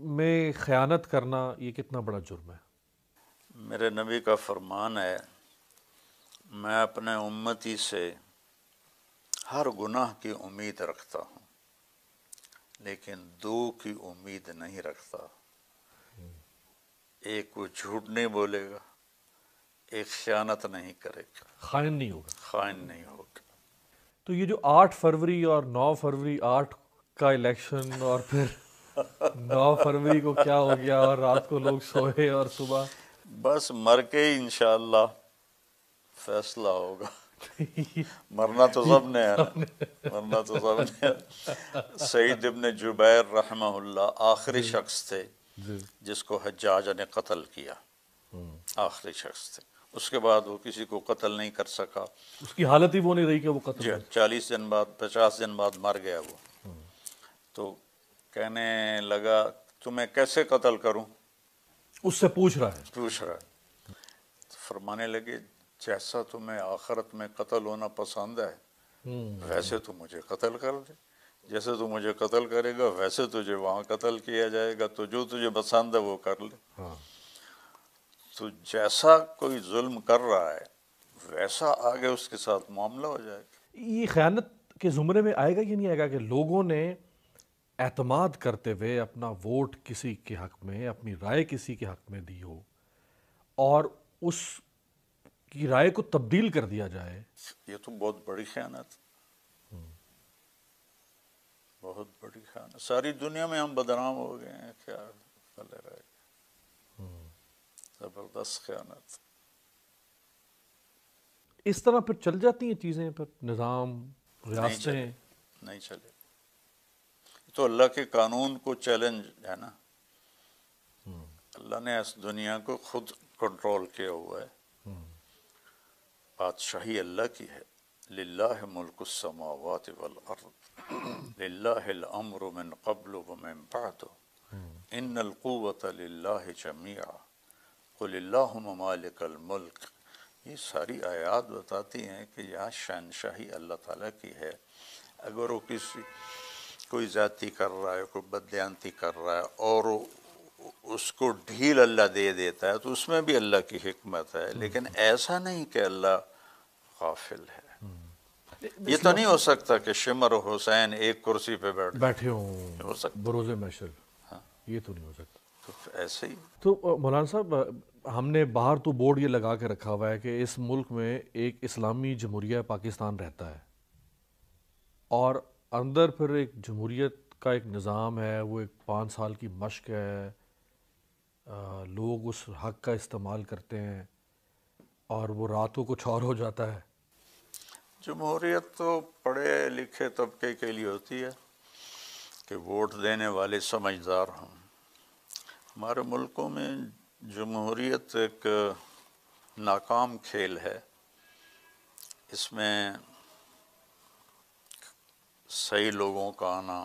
میں خیانت کرنا یہ کتنا بڑا جرم ہے؟ میرے نبی کا فرمان ہے، میں اپنے امتی سے ہر گناہ کی امید رکھتا ہوں لیکن دو کی امید نہیں رکھتا، ایک وہ جھوٹ نہیں بولے گا، ایک خیانت نہیں کرے گا، خائن نہیں ہوگا۔ خائن نہیں ہوگا۔ تو یہ جو 8 فروری اور 9 فروری 8 کا الیکشن، اور پھر 9 فروری کو کیا ہو گیا اور رات کو لوگ سوئے اور صبح بس مر کے ہی انشاءاللہ فیصلہ ہوگا۔ مرنا تو سب نے ہے نا، مرنا تو سب نے ہے۔ سعید ابن جبیر رحمہ اللہ آخری شخص تھے جی جس کو حجاج نے قتل کیا، آخری شخص تھے۔ اس کے بعد وہ کسی کو قتل نہیں کر سکا، اس کی حالت ہی وہ نہیں رہی کہ وہ قتل جی کر 40 دن بعد 50 دن بعد مر گیا وہ۔ تو کہنے لگا تمہیں کیسے قتل کروں، اس سے پوچھ رہا ہے۔ پوچھ رہا ہے۔ فرمانے لگے جیسا تمہیں آخرت میں قتل ہونا پسند ہے ویسے تو مجھے قتل کر دے، جیسے تو مجھے قتل کرے گا ویسے تجھے وہاں قتل کیا جائے گا، تو جو تجھے پسند ہے وہ کر لے۔ ہاں، تو جیسا کوئی ظلم کر رہا ہے ویسا آگے اس کے ساتھ معاملہ ہو جائے گا۔ یہ خیانت کے زمرے میں آئے گا کہ نہیں آئے گا کہ لوگوں نے اعتماد کرتے ہوئے اپنا ووٹ کسی کے حق میں، اپنی رائے کسی کے حق میں دی ہو اور اس کی رائے کو تبدیل کر دیا جائے؟ یہ تو بہت بڑی خیانت، بہت بڑی خیانت۔ ساری دنیا میں ہم بدنام ہو گئے ہیں، کیا پلے رہ گئے، زبردست خیانت۔ اس طرح پھر چل جاتی ہیں چیزیں، پھر نظام، نہیں چلے، ریاستیں۔ نہیں چلے، تو اللہ کے قانون کو چیلنج ہے نا۔ اللہ نے اس دنیا کو خود کنٹرول کیا ہوا ہے، بادشاہی اللہ کی ہے۔ للہ ملک السماوات والارض للہ الامر من قبل ومن بعد ان القوۃ للہ جمیعا قل اللہم مالک الملک۔ یہ ساری آیات بتاتی ہیں کہ یہاں شہنشاہی اللہ تعالیٰ کی ہے۔ اگر وہ کوئی زیادتی کر رہا ہے، کوئی بددیانتی کر رہا ہے اور اس کو ڈھیل اللہ دے دیتا ہے تو اس میں بھی اللہ کی حکمت ہے، لیکن ایسا نہیں کہ اللہ غافل ہے۔ یہ تو نہیں ہو سکتا کہ شمر و حسین ایک کرسی پہ بیٹھے ہوں ہو سکتا، بروز محشر، یہ تو نہیں ہو سکتا۔ تو ایسے ہی تو مولانا صاحب، ہم نے باہر تو بورڈ یہ لگا کے رکھا ہوا ہے کہ اس ملک میں ایک اسلامی جمہوریہ پاکستان رہتا ہے، اور اندر پھر ایک جمہوریت کا ایک نظام ہے، وہ ایک 5 سال کی مشق ہے، لوگ اس حق کا استعمال کرتے ہیں اور وہ رات کو کچھ اور ہو جاتا ہے۔ جمہوریت تو پڑھے لکھے طبقے کے لیے ہوتی ہے کہ ووٹ دینے والے سمجھدار ہوں۔ ہمارے ملکوں میں جمہوریت ایک ناکام کھیل ہے، اس میں صحیح لوگوں کا آنا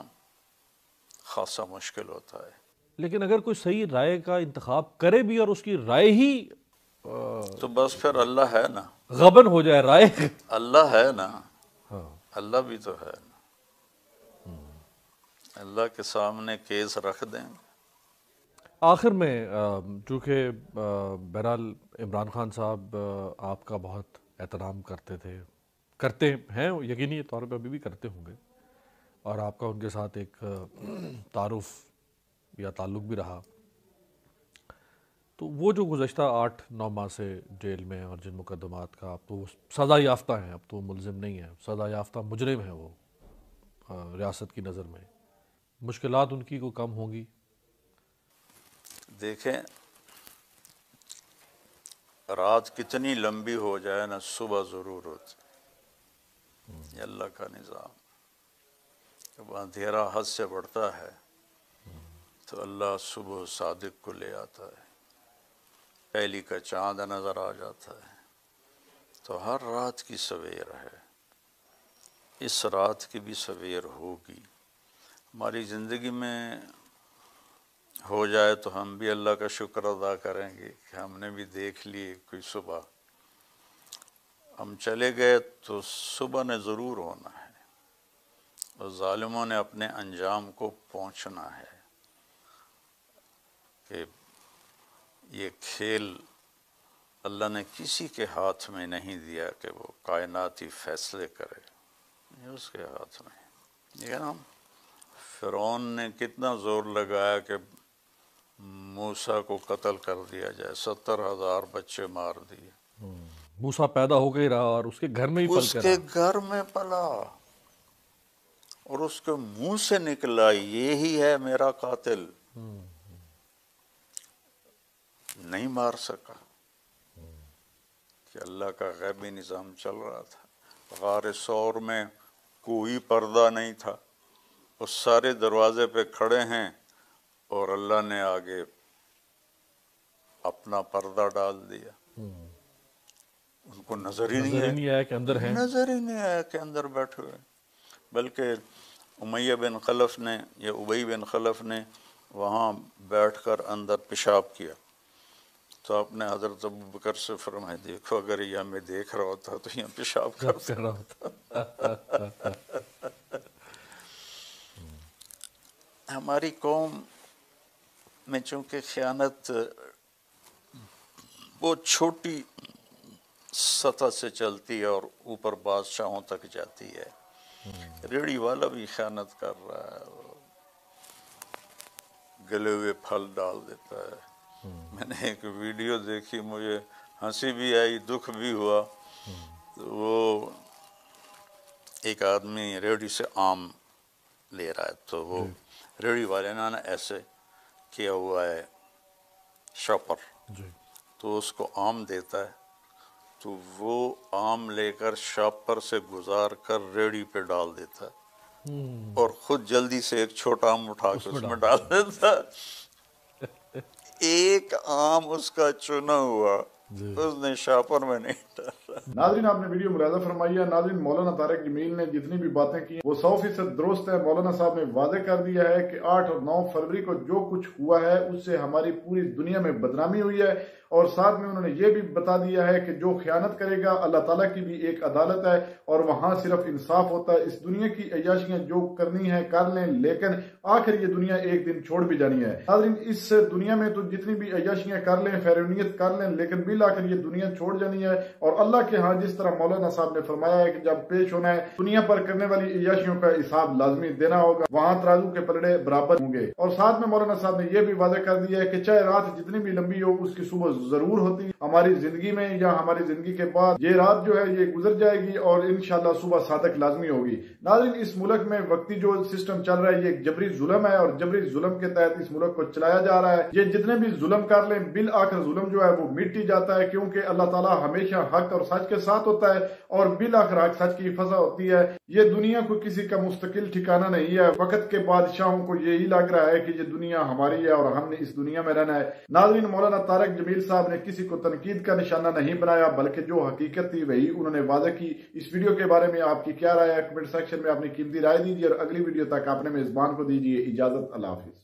خاصا مشکل ہوتا ہے۔ لیکن اگر کوئی صحیح رائے کا انتخاب کرے بھی اور اس کی رائے ہی تو بس پھر اللہ ہے نا، غبن ہو جائے رائے، اللہ ہے نا، ہاں، اللہ بھی تو ہے نا، اللہ کے سامنے کیس رکھ دیں۔ آخر میں چونکہ بہرحال عمران خان صاحب آپ کا بہت احترام کرتے تھے، کرتے ہیں، یقینی طور پہ ابھی بھی کرتے ہوں گے، اور آپ کا ان کے ساتھ ایک تعارف یا تعلق بھی رہا، تو وہ جو گزشتہ 8-9 ماہ سے جیل میں اور جن مقدمات کا، اب تو وہ سزا یافتہ ہیں، اب تو ملزم نہیں ہیں، سزا یافتہ مجرم ہیں وہ ریاست کی نظر میں، مشکلات ان کی کو کم ہوں گی؟ دیکھیں رات کتنی لمبی ہو جائے نا، صبح ضرور ہوتی، یہ اللہ کا نظام۔ جب اندھیرا حد سے بڑھتا ہے تو اللہ صبح صادق کو لے آتا ہے، پہلی کا چاند نظر آ جاتا ہے، تو ہر رات کی سویر ہے، اس رات کی بھی سویر ہوگی۔ ہماری زندگی میں ہو جائے تو ہم بھی اللہ کا شکر ادا کریں گے کہ ہم نے بھی دیکھ لی کوئی صبح۔ ہم چلے گئے تو صبح نے ضرور ہونا ہے، اور ظالموں نے اپنے انجام کو پہنچنا ہے۔ کہ یہ کھیل اللہ نے کسی کے ہاتھ میں نہیں دیا کہ وہ کائناتی فیصلے کرے، یہ اس کے ہاتھ میں ہے۔ یہ نا فرعون نے کتنا زور لگایا کہ موسیٰ کو قتل کر دیا جائے، 70,000 بچے مار دیے۔ موسیٰ پیدا ہو کے رہا اور اس کے گھر میں ہی پل اس کے کے رہا۔ گھر میں پلا اور اس کے منہ سے نکلا یہی ہے میرا قاتل، نہیں مار سکا کہ اللہ کا غیبی نظام چل رہا تھا۔ غار ثور میں کوئی پردہ نہیں تھا، وہ سارے دروازے پہ کھڑے ہیں اور اللہ نے آگے اپنا پردہ ڈال دیا، ان کو نظر ہی نہیں آیا کہ اندر ہیں، نظر ہی نہیں آیا کہ اندر بیٹھے ہوئے۔ بلکہ امیہ بن خلف نے یا ابی بن خلف نے وہاں بیٹھ کر اندر پیشاب کیا تو آپ نے حضرت ابو بکر سے فرمایا دیکھو اگر یہ ہمیں دیکھ رہا ہوتا تو یہ پیشاب کر رہا ہوتا۔ ہماری قوم میں چونکہ خیانت بہت چھوٹی سطح سے چلتی ہے اور اوپر بادشاہوں تک جاتی ہے، ریڑھی والا بھی خیانت کر رہا ہے، گلے ہوئے پھل ڈال دیتا ہے۔ میں نے ایک ویڈیو دیکھی، مجھے ہنسی بھی آئی دکھ بھی ہوا، تو وہ ایک آدمی ریڑھی سے آم لے رہا ہے تو وہ ریڑھی والے نے ایسے کیا ہوا ہے شاپر، تو اس کو آم دیتا ہے تو وہ آم لے کر شاپر سے گزار کر ریڑھی پہ ڈال دیتا ہے اور خود جلدی سے ایک چھوٹا آم اٹھا کے اس میں ڈال دیتا ہے۔ ایک آم اس کا چنا ہوا، اس نے شاپر میں نہیں ڈالا۔ ناظرین آپ نے ویڈیو ملاحظہ فرمائی ہے۔ ناظرین مولانا طارق جمیل نے جتنی بھی باتیں کی وہ 100% درست ہے۔ مولانا صاحب نے واضح کر دیا ہے کہ 8 اور 9 فروری کو جو کچھ ہوا ہے اس سے ہماری پوری دنیا میں بدنامی ہوئی ہے، اور ساتھ میں انہوں نے یہ بھی بتا دیا ہے کہ جو خیانت کرے گا اللہ تعالیٰ کی بھی ایک عدالت ہے اور وہاں صرف انصاف ہوتا ہے۔ اس دنیا کی عیاشیاں جو کرنی ہے کر لیں، لیکن آخر یہ دنیا ایک دن چھوڑ بھی جانی ہے۔ ناظرین اس دنیا میں تو جتنی بھی عیاشیاں کر لیں، فیرونیت کر لیں، لیکن بالآخر یہ دنیا چھوڑ جانی ہے، اور اللہ کے ہاں جس طرح مولانا صاحب نے فرمایا ہے کہ جب پیش ہونا ہے دنیا پر کرنے والی عیاشیوں کا حساب لازمی دینا ہوگا، وہاں ترازو کے پلڑے برابر ہوں گے۔ اور ساتھ میں مولانا صاحب نے یہ بھی واضح کر دیا ہے کہ چاہے رات جتنی بھی لمبی ہو اس کی صبح ضرور ہوتی ہے۔ ہماری زندگی میں یا ہماری زندگی کے بعد یہ رات جو ہے یہ گزر جائے گی اور انشاءاللہ صبح صادق لازمی ہوگی۔ ناظرین اس ملک میں وقتی جو سسٹم چل رہا ہے یہ ایک جبری ظلم ہے، اور جبری ظلم کے تحت اس ملک کو چلایا جا رہا ہے۔ یہ جتنے بھی ظلم کر لیں بالآخر ظلم جو ہے وہ مٹ ہی جاتا ہے، کیونکہ اللہ تعالیٰ ہمیشہ حق اور سچ کے ساتھ ہوتا ہے، اور بالآخر حق سچ کی فضا ہوتی ہے۔ یہ دنیا کو کسی کا مستقل ٹھکانہ نہیں ہے۔ وقت کے بادشاہوں کو یہی لگ رہا ہے کہ یہ دنیا ہماری ہے اور ہم نے اس دنیا میں رہنا ہے۔ ناظرین مولانا طارق جمیل صاحب نے کسی کو تنقید کا نشانہ نہیں بنایا، بلکہ جو حقیقت تھی وہی انہوں نے واضح کی۔ اس ویڈیو کے بارے میں آپ کی کیا رائے ہے؟ کمنٹ سیکشن میں اپنی قیمتی رائے دیجیے، اور اگلی ویڈیو تک اپنے میزبان کو دیجیے اجازت۔ اللہ حافظ۔